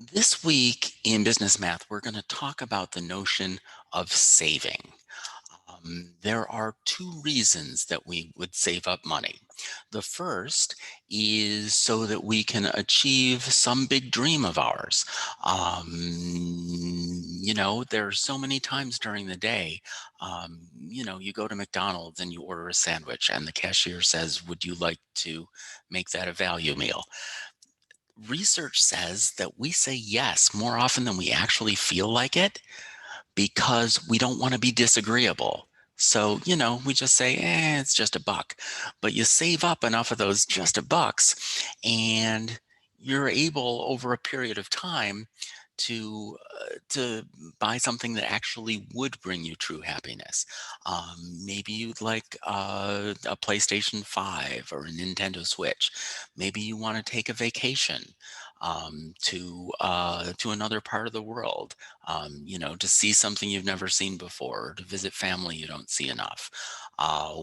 This week in business math, we're going to talk about the notion of saving. There are two reasons that we would save up money. The first is so that we can achieve some big dream of ours. There are so many times during the day, you go to McDonald's and you order a sandwich, and the cashier says, "Would you like to make that a value meal?" Research says that we say yes more often than we actually feel like it because we don't want to be disagreeable. So, we just say, it's just a buck. But you save up enough of those just a bucks, and you're able over a period of time to buy something that actually would bring you true happiness. Maybe you'd like a PlayStation 5 or a Nintendo Switch. Maybe you want to take a vacation to another part of the world, to see something you've never seen before, or to visit family you don't see enough.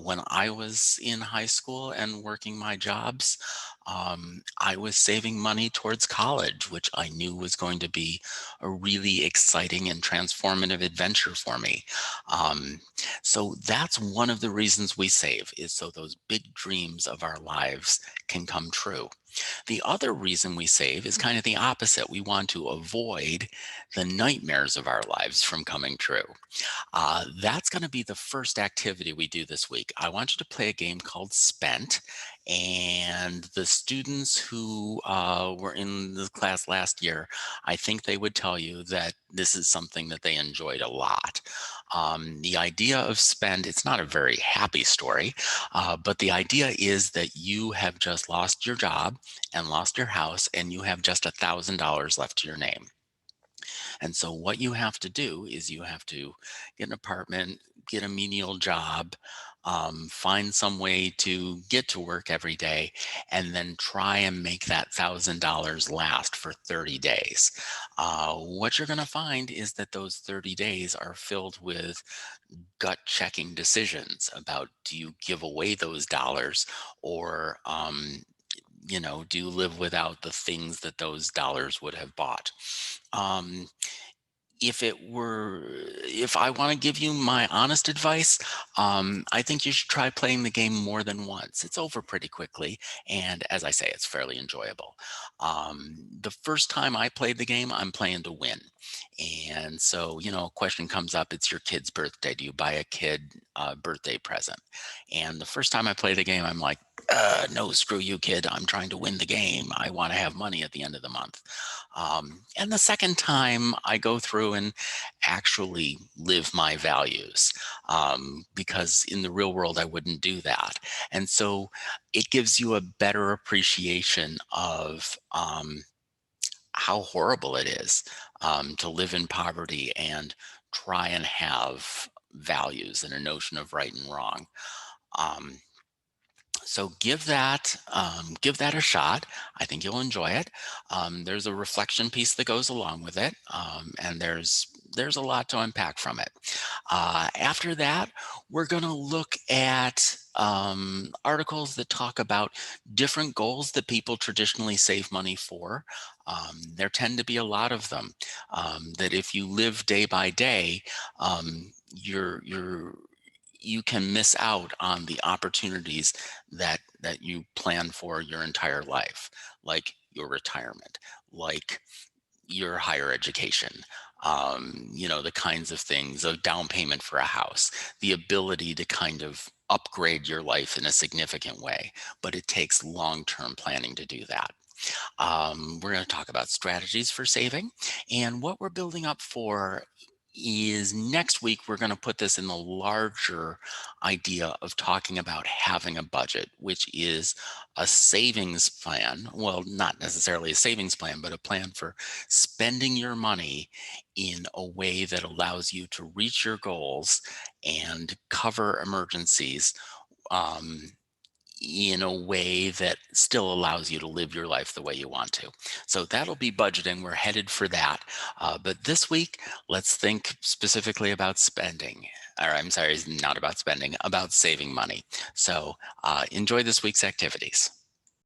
When I was in high school and working my jobs, I was saving money towards college, which I knew was going to be a really exciting and transformative adventure for me. Um, so that's one of the reasons we save, is so those big dreams of our lives can come true. The other reason we save is kind of the opposite. We want to avoid the nightmares of our lives from coming true. That's going to be the first activity we do this week. I want you to play a game called Spent. And the students who were in the class last year, I think they would tell you that this is something that they enjoyed a lot. The idea of Spend, it's not a very happy story, but the idea is that you have just lost your job and lost your house, and you have just $1,000 left to your name. And so what you have to do is you have to get an apartment, get a menial job, find some way to get to work every day, and then try and make that $1,000 last for 30 days. What you're going to find is that those 30 days are filled with gut checking decisions about, do you give away those dollars, or do you live without the things that those dollars would have bought? Um, if I want to give you my honest advice, I think you should try playing the game more than once. It's over pretty quickly, and as I say, it's fairly enjoyable. The first time I played the game, I'm playing to win, and so a question comes up. It's your kid's birthday. Do you buy a kid a birthday present? And the first time I played the game, I'm like, no, screw you, kid. I'm trying to win the game. I want to have money at the end of the month. And the second time, I go through and actually live my values, because in the real world, I wouldn't do that. And so it gives you a better appreciation of how horrible it is to live in poverty and try and have values and a notion of right and wrong. Um, so give that a shot. I think you'll enjoy it. There's a reflection piece that goes along with it, and there's a lot to unpack from it. After that, we're going to look at articles that talk about different goals that people traditionally save money for. There tend to be a lot of them. That if you live day by day, you can miss out on the opportunities that you plan for your entire life, like your retirement, like your higher education, the kinds of things, a down payment for a house, the ability to kind of upgrade your life in a significant way. But it takes long-term planning to do that. We're going to talk about strategies for saving, and what we're building up for is next week we're going to put this in the larger idea of talking about having a budget, which is a savings plan. Well, not necessarily a savings plan, but a plan for spending your money in a way that allows you to reach your goals and cover emergencies, um, in a way that still allows you to live your life the way you want to. So that'll be budgeting. We're headed for that. But this week, let's think specifically about spending. Or I'm sorry, not about spending, about saving money. So enjoy this week's activities.